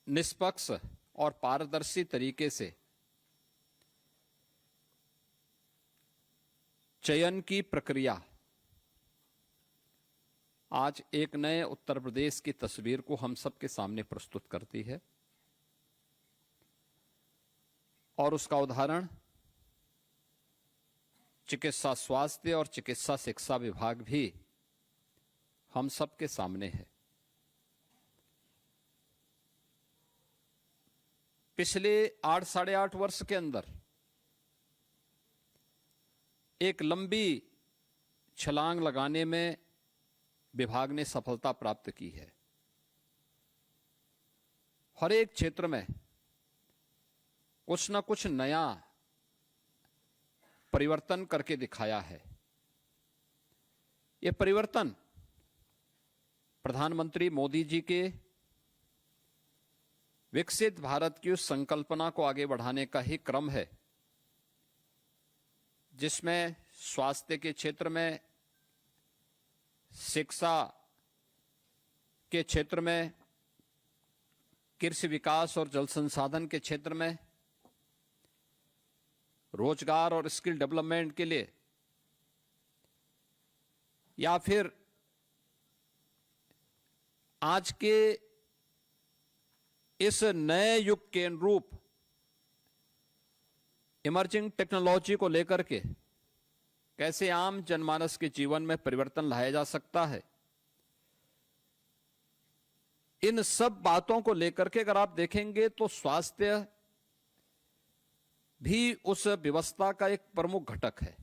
निष्पक्ष और पारदर्शी तरीके से चयन की प्रक्रिया आज एक नए उत्तर प्रदेश की तस्वीर को हम सबके सामने प्रस्तुत करती है और उसका उदाहरण चिकित्सा स्वास्थ्य और चिकित्सा शिक्षा विभाग भी हम सबके सामने है। पिछले 8 साढ़े 8 वर्ष के अंदर एक लंबी छलांग लगाने में विभाग ने सफलता प्राप्त की है। हर एक क्षेत्र में कुछ न कुछ नया परिवर्तन करके दिखाया है। यह परिवर्तन प्रधानमंत्री मोदी जी के विकसित भारत की उस संकल्पना को आगे बढ़ाने का ही क्रम है जिसमें स्वास्थ्य के क्षेत्र में, शिक्षा के क्षेत्र में, कृषि विकास और जल संसाधन के क्षेत्र में, रोजगार और स्किल डेवलपमेंट के लिए, या फिर आज के इस नए युग के अनुरूप इमर्जिंग टेक्नोलॉजी को लेकर के कैसे आम जनमानस के जीवन में परिवर्तन लाया जा सकता है, इन सब बातों को लेकर के अगर आप देखेंगे तो स्वास्थ्य भी उस व्यवस्था का एक प्रमुख घटक है।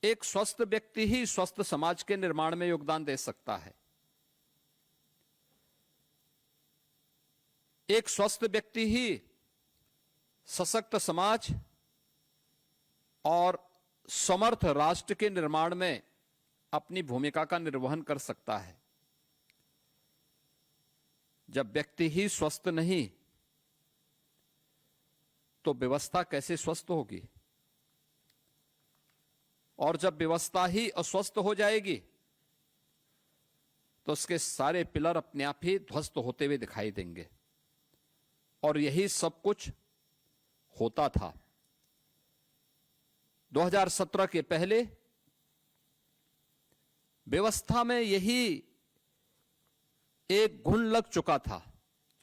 एक स्वस्थ व्यक्ति ही स्वस्थ समाज के निर्माण में योगदान दे सकता है। एक स्वस्थ व्यक्ति ही सशक्त समाज और समर्थ राष्ट्र के निर्माण में अपनी भूमिका का निर्वहन कर सकता है। जब व्यक्ति ही स्वस्थ नहीं तो व्यवस्था कैसे स्वस्थ होगी, और जब व्यवस्था ही अस्वस्थ हो जाएगी तो उसके सारे पिलर अपने आप ही ध्वस्त होते हुए दिखाई देंगे। और यही सब कुछ होता था। 2017 के पहले व्यवस्था में यही एक घुन लग चुका था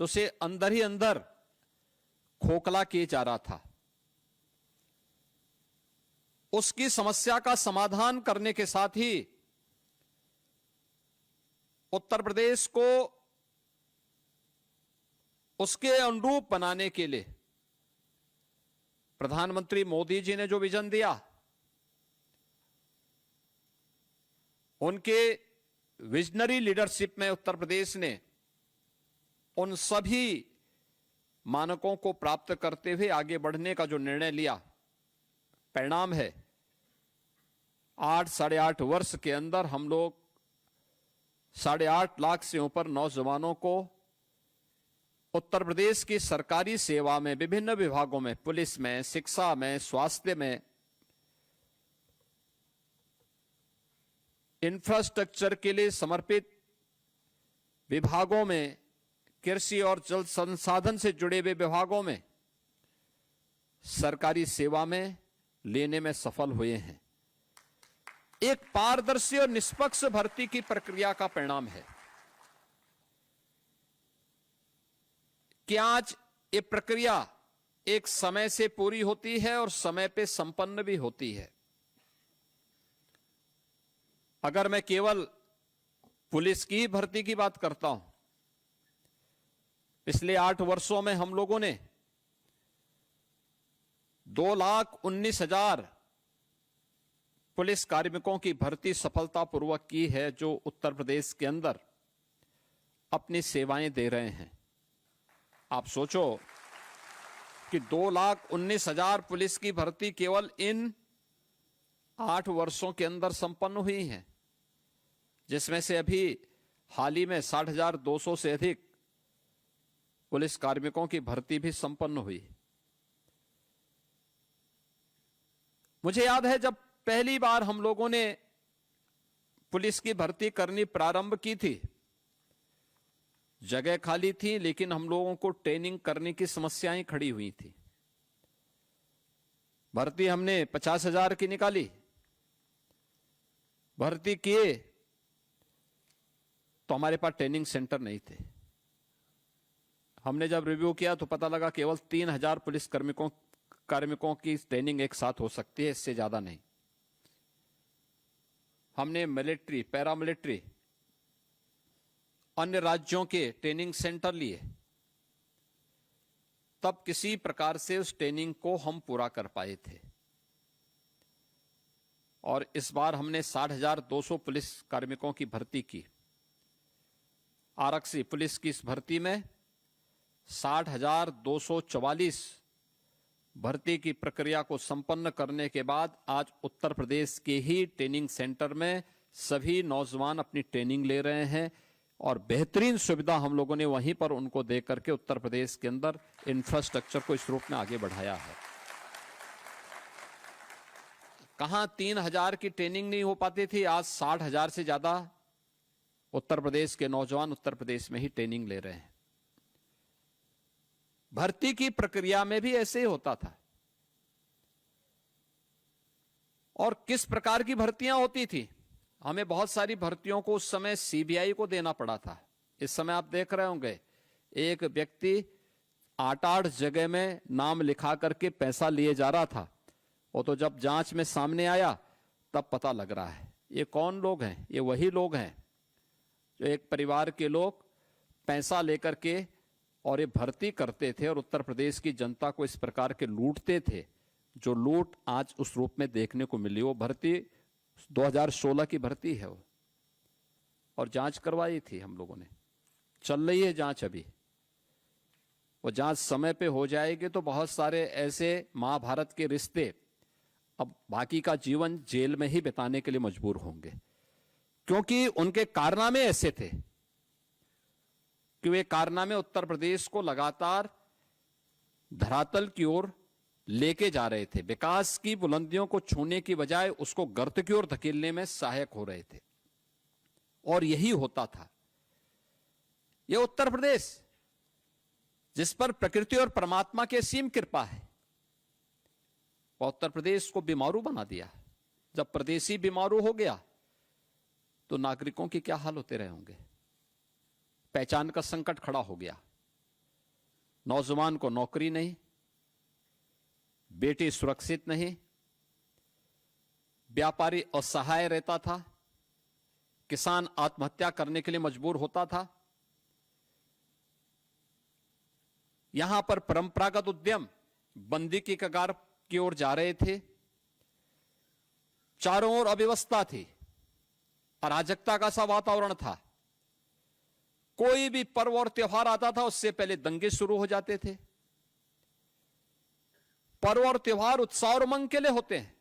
जो उसे अंदर ही अंदर खोखला किए जा रहा था। उसकी समस्या का समाधान करने के साथ ही उत्तर प्रदेश को उसके अनुरूप बनाने के लिए प्रधानमंत्री मोदी जी ने जो विजन दिया, उनके विजनरी लीडरशिप में उत्तर प्रदेश ने उन सभी मानकों को प्राप्त करते हुए आगे बढ़ने का जो निर्णय लिया, परिणाम है 8 साढ़े 8 वर्ष के अंदर हम लोग 8.5 लाख से ऊपर नौजवानों को उत्तर प्रदेश की सरकारी सेवा में, विभिन्न विभागों में, पुलिस में, शिक्षा में, स्वास्थ्य में, इंफ्रास्ट्रक्चर के लिए समर्पित विभागों में, कृषि और जल संसाधन से जुड़े हुए विभागों में सरकारी सेवा में लेने में सफल हुए हैं। एक पारदर्शी और निष्पक्ष भर्ती की प्रक्रिया का परिणाम है कि आज ये प्रक्रिया एक समय से पूरी होती है और समय पे संपन्न भी होती है। अगर मैं केवल पुलिस की भर्ती की बात करता हूं, पिछले 8 वर्षों में हम लोगों ने 2,19,000 पुलिस कार्मिकों की भर्ती सफलतापूर्वक की है, जो उत्तर प्रदेश के अंदर अपनी सेवाएं दे रहे हैं। आप सोचो कि 2,19,000 पुलिस की भर्ती केवल इन 8 वर्षों के अंदर संपन्न हुई है, जिसमें से अभी हाल ही में 60,200 से अधिक पुलिस कार्मिकों की भर्ती भी संपन्न हुई। मुझे याद है जब पहली बार हम लोगों ने पुलिस की भर्ती करनी प्रारंभ की थी जगह खाली थी, लेकिन हम लोगों को ट्रेनिंग करने की समस्याएं खड़ी हुई थी। भर्ती हमने 50,000 की निकाली, भर्ती किए तो हमारे पास ट्रेनिंग सेंटर नहीं थे। हमने जब रिव्यू किया तो पता लगा केवल 3,000 पुलिस कार्मिकों की ट्रेनिंग एक साथ हो सकती है, इससे ज्यादा नहीं। हमने मिलिट्री, पैरामिलिट्री, अन्य राज्यों के ट्रेनिंग सेंटर लिए, तब किसी प्रकार से उस ट्रेनिंग को हम पूरा कर पाए थे। और इस बार हमने 60,200 पुलिस कार्मिकों की भर्ती की। आरक्षी पुलिस की इस भर्ती में 60,244 भर्ती की प्रक्रिया को संपन्न करने के बाद आज उत्तर प्रदेश के ही ट्रेनिंग सेंटर में सभी नौजवान अपनी ट्रेनिंग ले रहे हैं और बेहतरीन सुविधा हम लोगों ने वहीं पर उनको दे करके उत्तर प्रदेश के अंदर इंफ्रास्ट्रक्चर को इस रूप में आगे बढ़ाया है। कहां 3,000 की ट्रेनिंग नहीं हो पाती थी, आज 60,000 से ज्यादा उत्तर प्रदेश के नौजवान उत्तर प्रदेश में ही ट्रेनिंग ले रहे हैं। भर्ती की प्रक्रिया में भी ऐसे ही होता था। और किस प्रकार की भर्तियां होती थी? हमें बहुत सारी भर्तियों को उस समय सीबीआई को देना पड़ा था। इस समय आप देख रहे होंगे एक व्यक्ति 8-8 जगह में नाम लिखा करके पैसा लिए जा रहा था, वो तो जब जांच में सामने आया तब पता लग रहा है ये कौन लोग हैं। ये वही लोग हैं जो एक परिवार के लोग पैसा लेकर के और ये भर्ती करते थे और उत्तर प्रदेश की जनता को इस प्रकार के लूटते थे। जो लूट आज उस रूप में देखने को मिली, वो भर्ती 2016 की भर्ती है वो, और जांच करवाई थी हम लोगों ने। चल रही है जांच अभी। वो जांच समय पे हो जाएगी तो बहुत सारे ऐसे महाभारत के रिश्ते अब बाकी का जीवन जेल में ही बिताने के लिए मजबूर होंगे, क्योंकि उनके कारनामे ऐसे थे कि वे कारनामे उत्तर प्रदेश को लगातार धरातल की ओर लेके जा रहे थे। विकास की बुलंदियों को छूने की बजाय उसको गर्त की ओर धकेलने में सहायक हो रहे थे, और यही होता था। यह उत्तर प्रदेश जिस पर प्रकृति और परमात्मा की असीम कृपा है, वह उत्तर प्रदेश को बीमारू बना दिया। जब प्रदेशी बीमारू हो गया तो नागरिकों के क्या हाल होते रहे होंगे। पहचान का संकट खड़ा हो गया। नौजवान को नौकरी नहीं, बेटी सुरक्षित नहीं, व्यापारी असहाय रहता था, किसान आत्महत्या करने के लिए मजबूर होता था। यहां पर परंपरागत उद्यम बंदी की कगार की ओर जा रहे थे। चारों ओर अव्यवस्था थी, अराजकता का सा वातावरण था। कोई भी पर्व और त्योहार आता था उससे पहले दंगे शुरू हो जाते थे। पर्व और त्योहार उत्साह और उमंग के लिए होते हैं,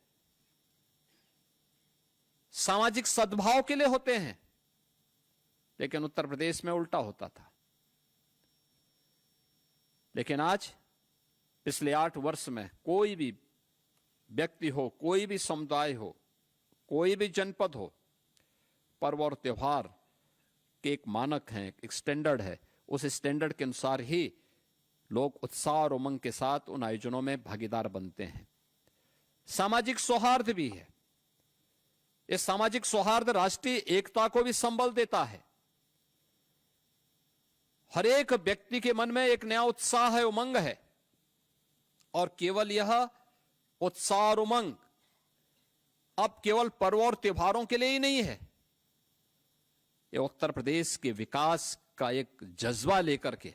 सामाजिक सद्भाव के लिए होते हैं, लेकिन उत्तर प्रदेश में उल्टा होता था। लेकिन आज पिछले 8 वर्ष में कोई भी व्यक्ति हो, कोई भी समुदाय हो, कोई भी जनपद हो, पर्व और त्योहार के एक मानक है, एक स्टैंडर्ड है। उस स्टैंडर्ड के अनुसार ही लोग उत्साह और उमंग के साथ उन आयोजनों में भागीदार बनते हैं। सामाजिक सौहार्द भी है। यह सामाजिक सौहार्द राष्ट्रीय एकता को भी संबल देता है। हर एक व्यक्ति के मन में एक नया उत्साह है, उमंग है, और केवल यह उत्साह और उमंग अब केवल पर्व और त्योहारों के लिए ही नहीं है। यह उत्तर प्रदेश के विकास का एक जज्बा लेकर के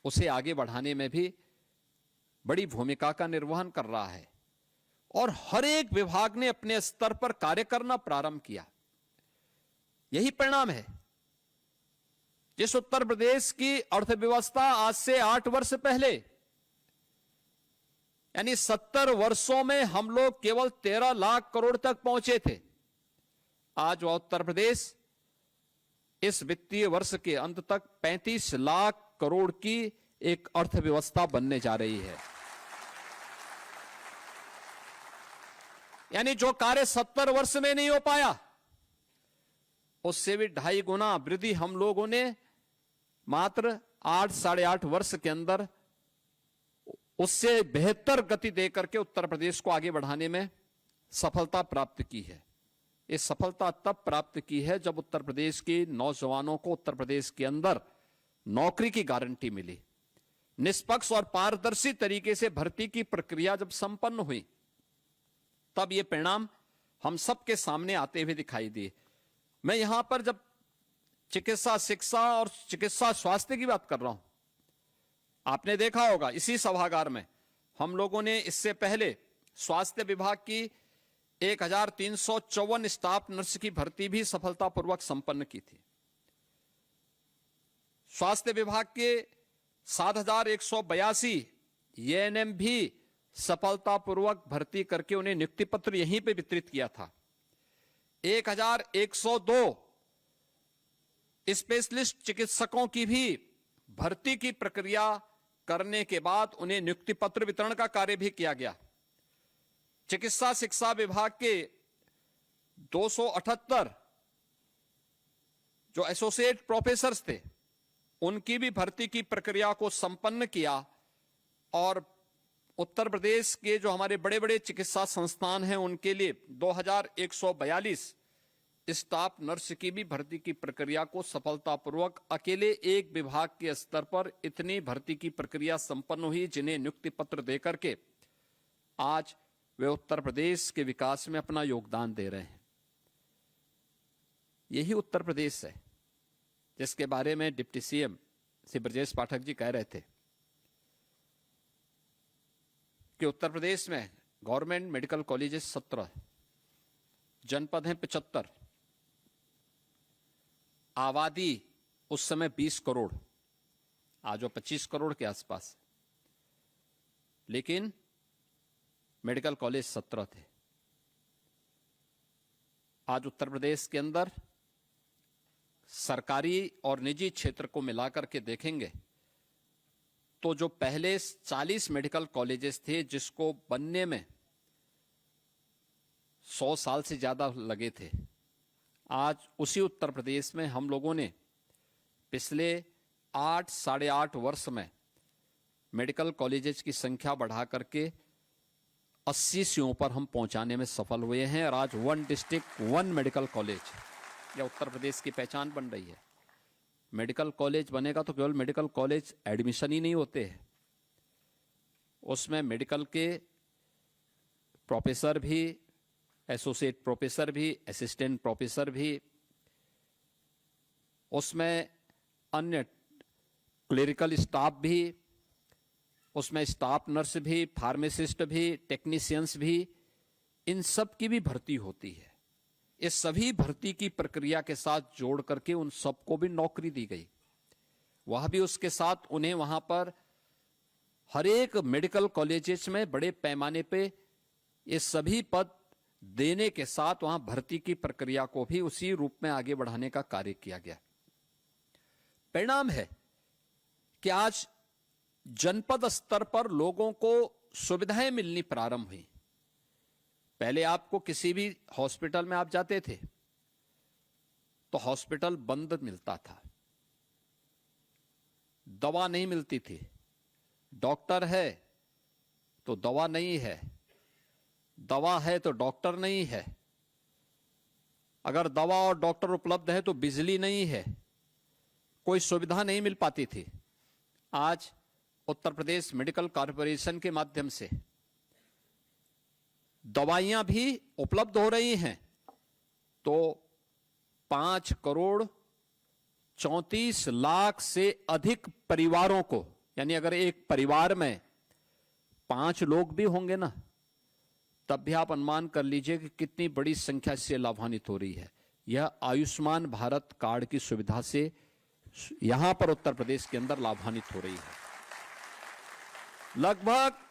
उसे आगे बढ़ाने में भी बड़ी भूमिका का निर्वहन कर रहा है। और हर एक विभाग ने अपने स्तर पर कार्य करना प्रारंभ किया। यही परिणाम है। जिस उत्तर प्रदेश की अर्थव्यवस्था आज से 8 वर्ष पहले, यानी 70 वर्षों में हम लोग केवल 13 लाख करोड़ तक पहुंचे थे, आज वह उत्तर प्रदेश इस वित्तीय वर्ष के अंत तक 35 लाख करोड़ की एक अर्थव्यवस्था बनने जा रही है। यानी जो कार्य 70 वर्ष में नहीं हो पाया, उससे भी 2.5 गुना वृद्धि हम लोगों ने मात्र 8-8.5 वर्ष के अंदर उससे बेहतर गति देकर के उत्तर प्रदेश को आगे बढ़ाने में सफलता प्राप्त की है। ये सफलता तब प्राप्त की है जब उत्तर प्रदेश के नौजवानों को उत्तर प्रदेश के अंदर नौकरी की गारंटी मिली। निष्पक्ष और पारदर्शी तरीके से भर्ती की प्रक्रिया जब संपन्न हुई, तब ये परिणाम हम सबके सामने आते हुए दिखाई दिए। मैं यहां पर जब चिकित्सा शिक्षा और चिकित्सा स्वास्थ्य की बात कर रहा हूं, आपने देखा होगा इसी सभागार में हम लोगों ने इससे पहले स्वास्थ्य विभाग की 1354 स्टाफ नर्स की भर्ती भी सफलतापूर्वक संपन्न की थी। स्वास्थ्य विभाग के 7182 एएनएम भी सफलतापूर्वक भर्ती करके उन्हें नियुक्ति पत्र यहीं पे वितरित किया था। 1102 स्पेशलिस्ट चिकित्सकों की भी भर्ती की प्रक्रिया करने के बाद उन्हें नियुक्ति पत्र वितरण का कार्य भी किया गया। चिकित्सा शिक्षा विभाग के 278 जो एसोसिएट प्रोफेसर्स थे, उनकी भी भर्ती की प्रक्रिया को संपन्न किया और उत्तर प्रदेश के जो हमारे बड़े बड़े चिकित्सा संस्थान हैं, उनके लिए 2142 स्टाफ नर्स की भी भर्ती की प्रक्रिया को सफलतापूर्वक अकेले एक विभाग के स्तर पर इतनी भर्ती की प्रक्रिया संपन्न हुई, जिन्हें नियुक्ति पत्र देकर के आज वे उत्तर प्रदेश के विकास में अपना योगदान दे रहे हैं। यही उत्तर प्रदेश है जिसके बारे में डिप्टी सीएम श्री ब्रजेश पाठक जी कह रहे थे कि उत्तर प्रदेश में गवर्नमेंट मेडिकल कॉलेजेस 17, जनपद हैं 75, आबादी उस समय 20 करोड़, आज वो 25 करोड़ के आसपास, लेकिन मेडिकल कॉलेज 17 थे। आज उत्तर प्रदेश के अंदर सरकारी और निजी क्षेत्र को मिलाकर के देखेंगे तो जो पहले 40 मेडिकल कॉलेजेस थे, जिसको बनने में 100 साल से ज्यादा लगे थे, आज उसी उत्तर प्रदेश में हम लोगों ने पिछले 8-8.5 वर्ष में मेडिकल कॉलेजेस की संख्या बढ़ा करके 80 से ऊपर हम पहुंचाने में सफल हुए हैं। और आज 1 डिस्ट्रिक्ट 1 मेडिकल कॉलेज या उत्तर प्रदेश की पहचान बन रही है। मेडिकल कॉलेज बनेगा तो केवल मेडिकल कॉलेज एडमिशन ही नहीं होते हैं, उसमें मेडिकल के प्रोफेसर भी, एसोसिएट प्रोफेसर भी, असिस्टेंट प्रोफेसर भी, उसमें अन्य क्लरिकल स्टाफ भी, उसमें स्टाफ नर्स भी, फार्मासिस्ट भी, टेक्नीशियंस भी, इन सब की भी भर्ती होती है। इस सभी भर्ती की प्रक्रिया के साथ जोड़ करके उन सबको भी नौकरी दी गई। वह भी उसके साथ उन्हें वहां पर हर एक मेडिकल कॉलेजेस में बड़े पैमाने पे ये सभी पद देने के साथ वहां भर्ती की प्रक्रिया को भी उसी रूप में आगे बढ़ाने का कार्य किया गया। परिणाम है कि आज जनपद स्तर पर लोगों को सुविधाएं मिलनी प्रारंभ हुई। पहले आपको किसी भी हॉस्पिटल में आप जाते थे तो हॉस्पिटल बंद मिलता था, दवा नहीं मिलती थी, डॉक्टर है तो दवा नहीं है, दवा है तो डॉक्टर नहीं है, अगर दवा और डॉक्टर उपलब्ध है तो बिजली नहीं है, कोई सुविधा नहीं मिल पाती थी। आज उत्तर प्रदेश मेडिकल कॉरपोरेशन के माध्यम से दवाइयां भी उपलब्ध हो रही हैं, तो 5 करोड़ 34 लाख से अधिक परिवारों को, यानी अगर एक परिवार में 5 लोग भी होंगे ना, तब भी आप अनुमान कर लीजिए कि कितनी बड़ी संख्या से लाभान्वित हो रही है। यह आयुष्मान भारत कार्ड की सुविधा से यहां पर उत्तर प्रदेश के अंदर लाभान्वित हो रही है। लगभग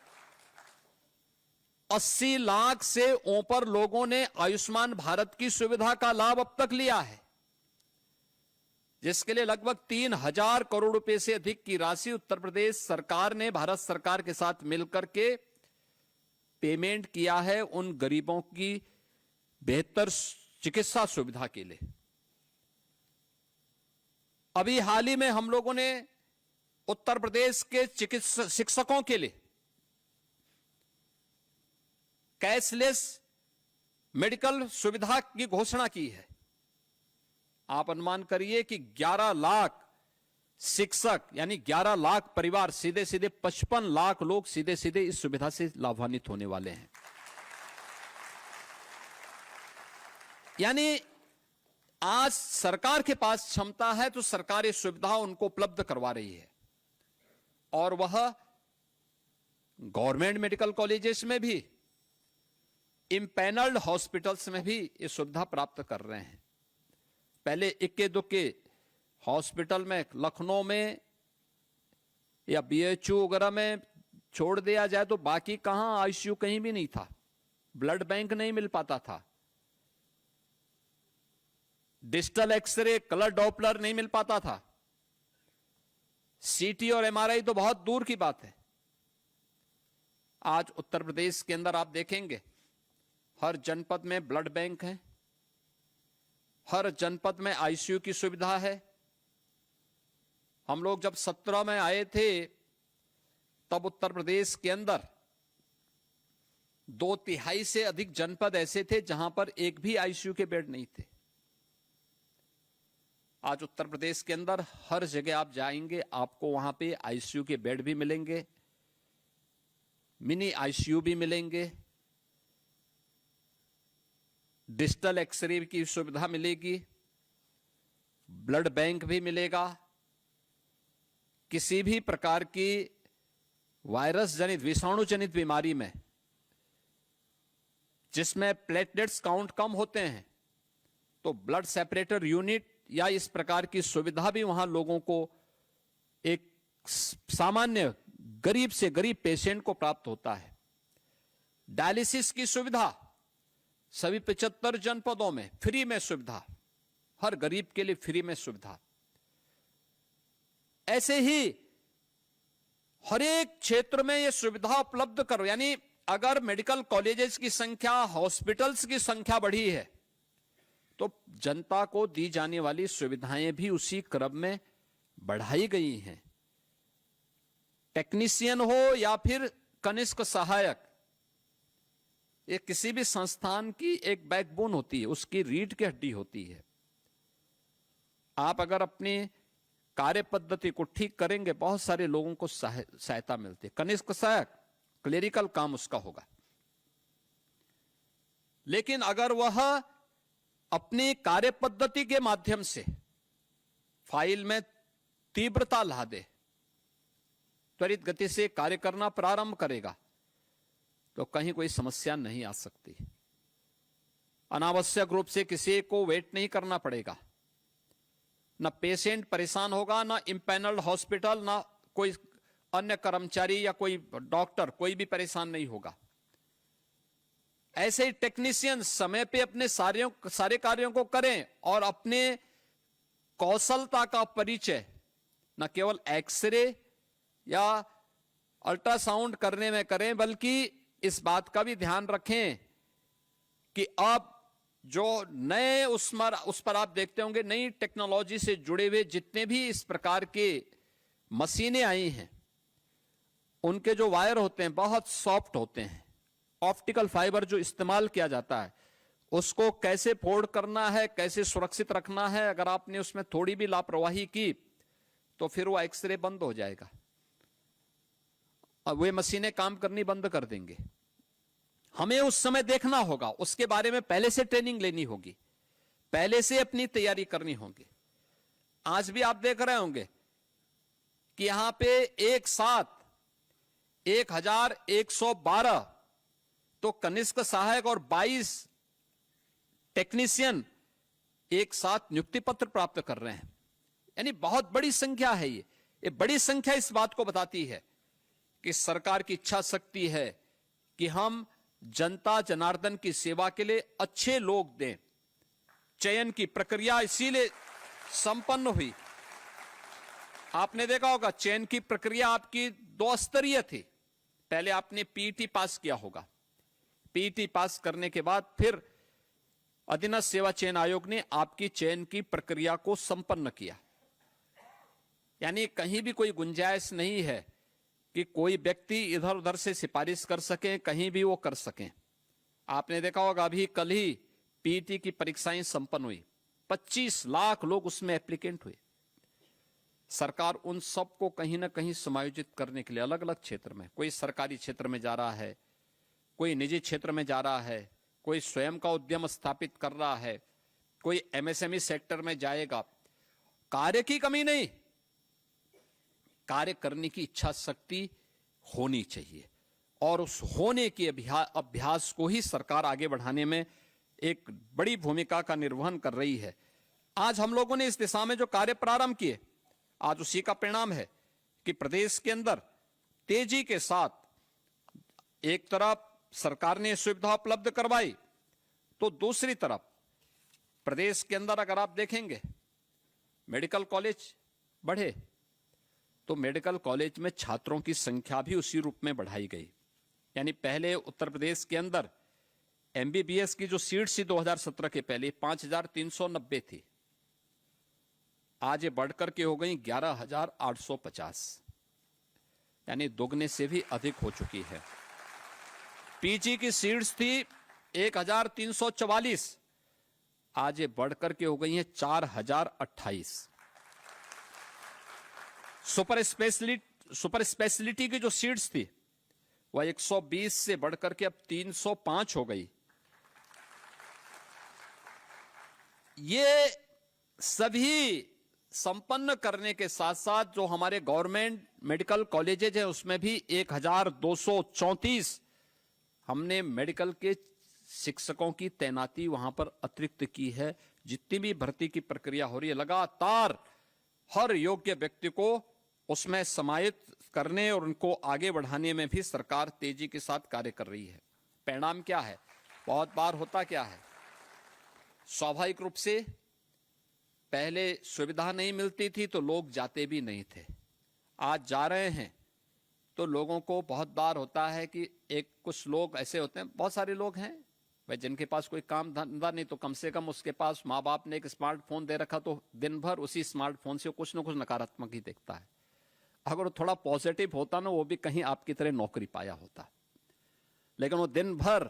80 लाख से ऊपर लोगों ने आयुष्मान भारत की सुविधा का लाभ अब तक लिया है, जिसके लिए लगभग 3000 करोड़ रुपए से अधिक की राशि उत्तर प्रदेश सरकार ने भारत सरकार के साथ मिलकर के पेमेंट किया है उन गरीबों की बेहतर चिकित्सा सुविधा के लिए। अभी हाल ही में हम लोगों ने उत्तर प्रदेश के शिक्षकों के लिए कैशलेस मेडिकल सुविधा की घोषणा की है। आप अनुमान करिए कि 11 लाख शिक्षक यानी 11 लाख परिवार, सीधे सीधे 55 लाख लोग सीधे सीधे इस सुविधा से लाभान्वित होने वाले हैं। यानी आज सरकार के पास क्षमता है तो सरकार ये सुविधा उनको उपलब्ध करवा रही है, और वह गवर्नमेंट मेडिकल कॉलेजेस में भी, इम्पैनल्ड हॉस्पिटल्स में भी ये सुविधा प्राप्त कर रहे हैं। पहले इक्के दुक्के हॉस्पिटल में, लखनऊ में या बीएचयू वगैरह में छोड़ दिया जाए तो बाकी कहां आईसीयू कहीं भी नहीं था, ब्लड बैंक नहीं मिल पाता था, डिजिटल एक्सरे, कलर डॉपलर नहीं मिल पाता था, सीटी और एमआरआई तो बहुत दूर की बात है। आज उत्तर प्रदेश के अंदर आप देखेंगे हर जनपद में ब्लड बैंक है, हर जनपद में आईसीयू की सुविधा है। हम लोग जब 17 में आए थे तब उत्तर प्रदेश के अंदर 2/3 से अधिक जनपद ऐसे थे जहां पर एक भी आईसीयू के बेड नहीं थे। आज उत्तर प्रदेश के अंदर हर जगह आप जाएंगे, आपको वहां पे आईसीयू के बेड भी मिलेंगे, मिनी आईसीयू भी मिलेंगे, डिजिटल एक्सरे की सुविधा मिलेगी, ब्लड बैंक भी मिलेगा। किसी भी प्रकार की वायरस जनित, विषाणु जनित बीमारी में जिसमें प्लेटलेट्स काउंट कम होते हैं तो ब्लड सेपरेटर यूनिट या इस प्रकार की सुविधा भी वहां लोगों को, एक सामान्य गरीब से गरीब पेशेंट को प्राप्त होता है। डायलिसिस की सुविधा सभी 75 जनपदों में फ्री में सुविधा, हर गरीब के लिए फ्री में सुविधा। ऐसे ही हर एक क्षेत्र में यह सुविधा उपलब्ध करो। यानी अगर मेडिकल कॉलेजेस की संख्या, हॉस्पिटल्स की संख्या बढ़ी है तो जनता को दी जाने वाली सुविधाएं भी उसी क्रम में बढ़ाई गई हैं। टेक्नीशियन हो या फिर कनिष्क सहायक, ये किसी भी संस्थान की एक बैकबोन होती है, उसकी रीढ़ की हड्डी होती है। आप अगर अपनी कार्य पद्धति को ठीक करेंगे, बहुत सारे लोगों को सहायता मिलती है। कनिष्क सहायक क्लेरिकल काम उसका होगा, लेकिन अगर वह अपनी कार्य पद्धति के माध्यम से फाइल में तीव्रता ला दे, त्वरित गति से कार्य करना प्रारंभ करेगा, तो कहीं कोई समस्या नहीं आ सकती। अनावश्यक रूप से किसी को वेट नहीं करना पड़ेगा, ना पेशेंट परेशान होगा, ना इम्पैनल्ड हॉस्पिटल, ना कोई अन्य कर्मचारी या कोई डॉक्टर, कोई भी परेशान नहीं होगा। ऐसे ही टेक्नीशियन समय पे अपने सारे कार्यों को करें और अपने कौशलता का परिचय न केवल एक्सरे या अल्ट्रासाउंड करने में करें, बल्कि इस बात का भी ध्यान रखें कि अब जो नए उस पर आप देखते होंगे, नई टेक्नोलॉजी से जुड़े हुए जितने भी इस प्रकार के मशीनें आई हैं, उनके जो वायर होते हैं बहुत सॉफ्ट होते हैं। ऑप्टिकल फाइबर जो इस्तेमाल किया जाता है, उसको कैसे फोल्ड करना है, कैसे सुरक्षित रखना है, अगर आपने उसमें थोड़ी भी लापरवाही की तो फिर वो एक्सरे बंद हो जाएगा और वे मशीनें काम करनी बंद कर देंगे। हमें उस समय देखना होगा, उसके बारे में पहले से ट्रेनिंग लेनी होगी, पहले से अपनी तैयारी करनी होगी। आज भी आप देख रहे होंगे कि यहां पे एक साथ 1112 तो कनिष्क सहायक और 22 टेक्नीशियन एक साथ नियुक्ति पत्र प्राप्त कर रहे हैं। यानी बहुत बड़ी संख्या है। ये बड़ी संख्या इस बात को बताती है कि सरकार की इच्छा शक्ति है कि हम जनता जनार्दन की सेवा के लिए अच्छे लोग दें। चयन की प्रक्रिया इसीलिए संपन्न हुई। आपने देखा होगा चयन की प्रक्रिया आपकी 2 स्तरीय थी। पहले आपने पीईटी पास किया होगा, पीईटी पास करने के बाद फिर अधीनस्थ सेवा चयन आयोग ने आपकी चयन की प्रक्रिया को संपन्न किया। यानी कहीं भी कोई गुंजाइश नहीं है कि कोई व्यक्ति इधर उधर से सिफारिश कर सके, कहीं भी वो कर सके। आपने देखा होगा अभी कल ही पीटी की परीक्षाएं संपन्न हुई, 25 लाख लोग उसमें एप्लीकेंट हुए। सरकार उन सबको कहीं ना कहीं समायोजित करने के लिए अलग अलग क्षेत्र में, कोई सरकारी क्षेत्र में जा रहा है, कोई निजी क्षेत्र में जा रहा है, कोई स्वयं का उद्यम स्थापित कर रहा है, कोई एमएसएमई सेक्टर में जाएगा। कार्य की कमी नहीं, कार्य करने की इच्छा शक्ति होनी चाहिए और उस होने के अभ्यास को ही सरकार आगे बढ़ाने में एक बड़ी भूमिका का निर्वहन कर रही है। आज हम लोगों ने इस दिशा में जो कार्य प्रारंभ किए, आज उसी का परिणाम है कि प्रदेश के अंदर तेजी के साथ एक तरफ सरकार ने सुविधा उपलब्ध करवाई, तो दूसरी तरफ प्रदेश के अंदर अगर आप देखेंगे मेडिकल कॉलेज बढ़े, तो मेडिकल कॉलेज में छात्रों की संख्या भी उसी रूप में बढ़ाई गई। यानी पहले उत्तर प्रदेश के अंदर एमबीबीएस की जो सीट थी 2017 के पहले 5,390 थी, आज ये बढ़कर के हो गई 11,850, यानी दोगुने से भी अधिक हो चुकी है। पीजी की सीट्स थी 1,344, आज ये बढ़कर के हो गई हैं 4,028। सुपर स्पेशलिटी की जो सीट्स थी वह 120 से बढ़कर के अब 305 हो गई। ये सभी संपन्न करने के साथ साथ जो हमारे गवर्नमेंट मेडिकल कॉलेजेज है उसमें भी 1,234 हमने मेडिकल के शिक्षकों की तैनाती वहां पर अतिरिक्त की है। जितनी भी भर्ती की प्रक्रिया हो रही है, लगातार हर योग्य व्यक्ति को उसमें समाहित करने और उनको आगे बढ़ाने में भी सरकार तेजी के साथ कार्य कर रही है। परिणाम क्या है? बहुत बार होता क्या है, स्वाभाविक रूप से पहले सुविधा नहीं मिलती थी तो लोग जाते भी नहीं थे। आज जा रहे हैं तो लोगों को बहुत बार होता है कि कुछ लोग ऐसे होते हैं, बहुत सारे लोग हैं भाई जिनके पास कोई काम धंधा नहीं, तो कम से कम उसके पास माँ बाप ने एक स्मार्टफोन दे रखा तो दिन भर उसी स्मार्टफोन से कुछ ना कुछ नकारात्मक ही देखता है। अगर वो थोड़ा पॉजिटिव होता ना, वो भी कहीं आपकी तरह नौकरी पाया होता, लेकिन वो दिन भर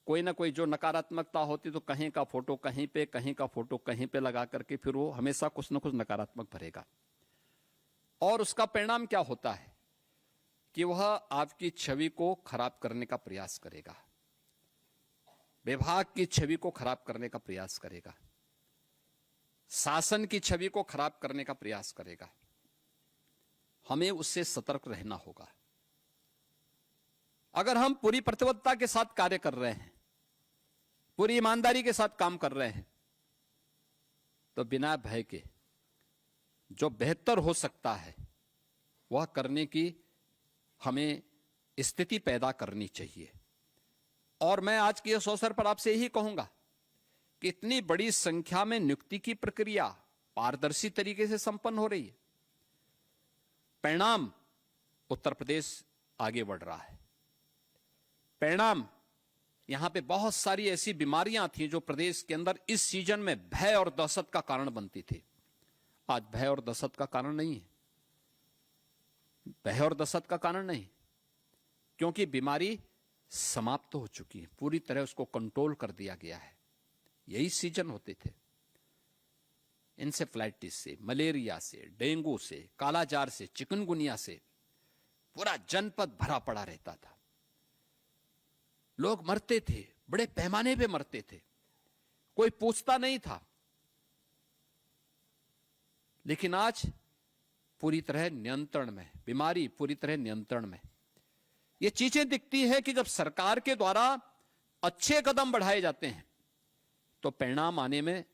कोई ना कोई जो नकारात्मकता होती तो कहीं का फोटो कहीं पे, कहीं का फोटो कहीं पे लगा करके फिर वो हमेशा कुछ ना कुछ नकारात्मक भरेगा। और उसका परिणाम क्या होता है कि वह आपकी छवि को खराब करने का प्रयास करेगा, विभाग की छवि को खराब करने का प्रयास करेगा, शासन की छवि को खराब करने का प्रयास करेगा। हमें उससे सतर्क रहना होगा। अगर हम पूरी प्रतिबद्धता के साथ कार्य कर रहे हैं, पूरी ईमानदारी के साथ काम कर रहे हैं, तो बिना भय के जो बेहतर हो सकता है वह करने की हमें स्थिति पैदा करनी चाहिए। और मैं आज के इस अवसर पर आपसे यही कहूंगा कि इतनी बड़ी संख्या में नियुक्ति की प्रक्रिया पारदर्शी तरीके से संपन्न हो रही है। परिणाम उत्तर प्रदेश आगे बढ़ रहा है। परिणाम यहां पे बहुत सारी ऐसी बीमारियां थी जो प्रदेश के अंदर इस सीजन में भय और दहशत का कारण बनती थी, आज भय और दहशत का कारण नहीं है। भय और दहशत का कारण नहीं, क्योंकि बीमारी समाप्त हो चुकी है, पूरी तरह उसको कंट्रोल कर दिया गया है। यही सीजन होते थे। इंसेफ्लाइटिस से, मलेरिया से, डेंगू से, कालाजार से, चिकनगुनिया से पूरा जनपद भरा पड़ा रहता था। लोग मरते थे, बड़े पैमाने पे मरते थे, कोई पूछता नहीं था। लेकिन आज पूरी तरह नियंत्रण में, बीमारी पूरी तरह नियंत्रण में। ये चीजें दिखती है कि जब सरकार के द्वारा अच्छे कदम बढ़ाए जाते हैं तो परिणाम आने में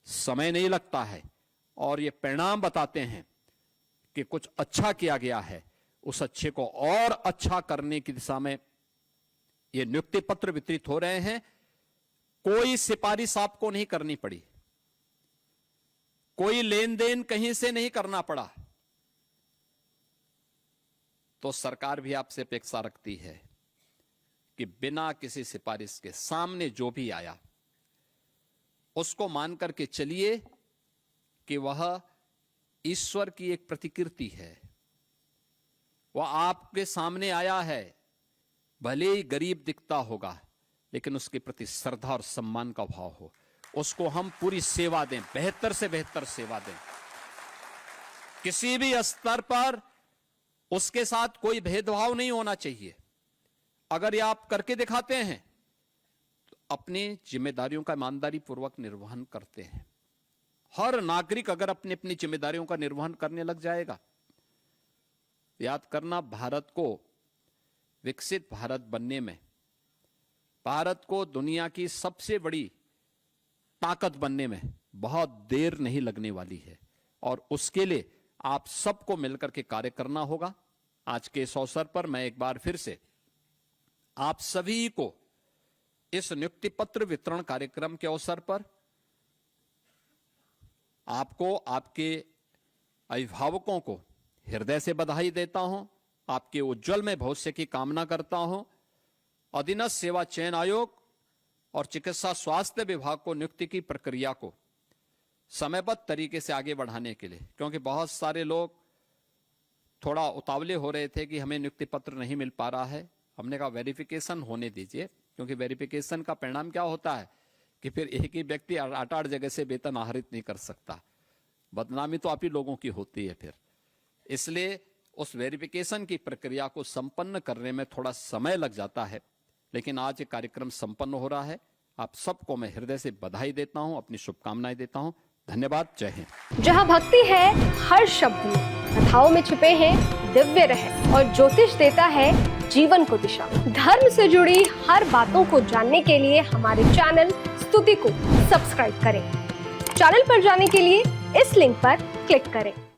समय नहीं लगता है, और ये परिणाम बताते हैं कि कुछ अच्छा किया गया है। उस अच्छे को और अच्छा करने की दिशा में ये नियुक्ति पत्र वितरित हो रहे हैं। कोई सिफारिश आपको नहीं करनी पड़ी, कोई लेन देन कहीं से नहीं करना पड़ा, तो सरकार भी आपसे अपेक्षा रखती है कि बिना किसी सिफारिश के सामने जो भी आया उसको मान करके चलिए कि वह ईश्वर की एक प्रतिकृति है, वह आपके सामने आया है, भले ही गरीब दिखता होगा लेकिन उसके प्रति श्रद्धा और सम्मान का भाव हो, उसको हम पूरी सेवा दें, बेहतर से बेहतर सेवा दें। किसी भी स्तर पर उसके साथ कोई भेदभाव नहीं होना चाहिए। अगर ये आप करके दिखाते हैं तो अपनी जिम्मेदारियों का ईमानदारी पूर्वक निर्वहन करते हैं। हर नागरिक अगर अपनी अपनी जिम्मेदारियों का निर्वहन करने लग जाएगा, याद करना, भारत को विकसित भारत बनने में, भारत को दुनिया की सबसे बड़ी ताकत बनने में बहुत देर नहीं लगने वाली है और उसके लिए आप सबको मिलकर के कार्य करना होगा। आज के इस अवसर पर मैं एक बार फिर से आप सभी को इस नियुक्ति पत्र वितरण कार्यक्रम के अवसर पर आपको, आपके अभिभावकों को हृदय से बधाई देता हूं, आपके उज्जवल भविष्य की कामना करता हूं। अधीनस्थ सेवा चयन आयोग और चिकित्सा स्वास्थ्य विभाग को नियुक्ति की प्रक्रिया को समयबद्ध तरीके से आगे बढ़ाने के लिए, क्योंकि बहुत सारे लोग थोड़ा उतावले हो रहे थे कि हमें नियुक्ति पत्र नहीं मिल पा रहा है। हमने कहा वेरिफिकेशन होने दीजिए, क्योंकि वेरिफिकेशन का परिणाम क्या होता है कि फिर एक ही व्यक्ति 8 जगह से वेतन आहरित नहीं कर सकता, बदनामी तो आप ही लोगों की होती है फिर। इसलिए उस वेरिफिकेशन की प्रक्रिया को संपन्न करने में थोड़ा समय लग जाता है, लेकिन आज ये कार्यक्रम संपन्न हो रहा है। आप सबको मैं हृदय से बधाई देता हूं, अपनी शुभकामनाएं देता हूं। धन्यवाद। जय हिंद। जहां भक्ति है हर शब्द में, कथाओं में छुपे हैं दिव्य रहस्य और ज्योतिष देता है जीवन को दिशा। धर्म से जुड़ी हर बातों को जानने के लिए हमारे चैनल स्तुति को सब्सक्राइब करें। चैनल पर जाने के लिए इस लिंक पर क्लिक करें।